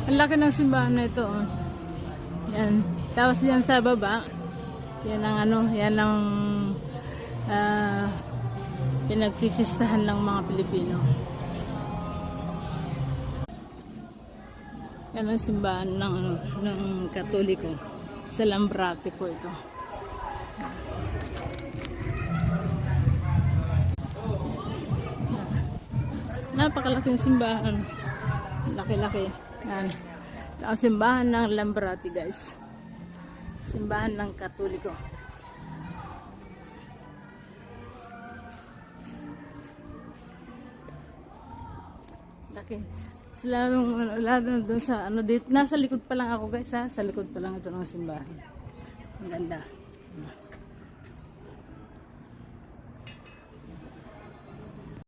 Ang laki ng simbahan na ito. Oh. Yan. Tapos yan sa baba, yan ang ano, yan ang pinagpipistahan ng mga Pilipino. Yan ang simbahan ng Katoliko. Sa Lambrate po ito. Napakalaking simbahan. Laki-laki. Yan. Ang simbahan ng Lambrate, guys. Simbahan ng Katoliko. Laki. Lalo doon sa ano dito, nasa likod pa lang ako, guys, ha. Sa likod pa lang ito ng simbahan. Ang ganda.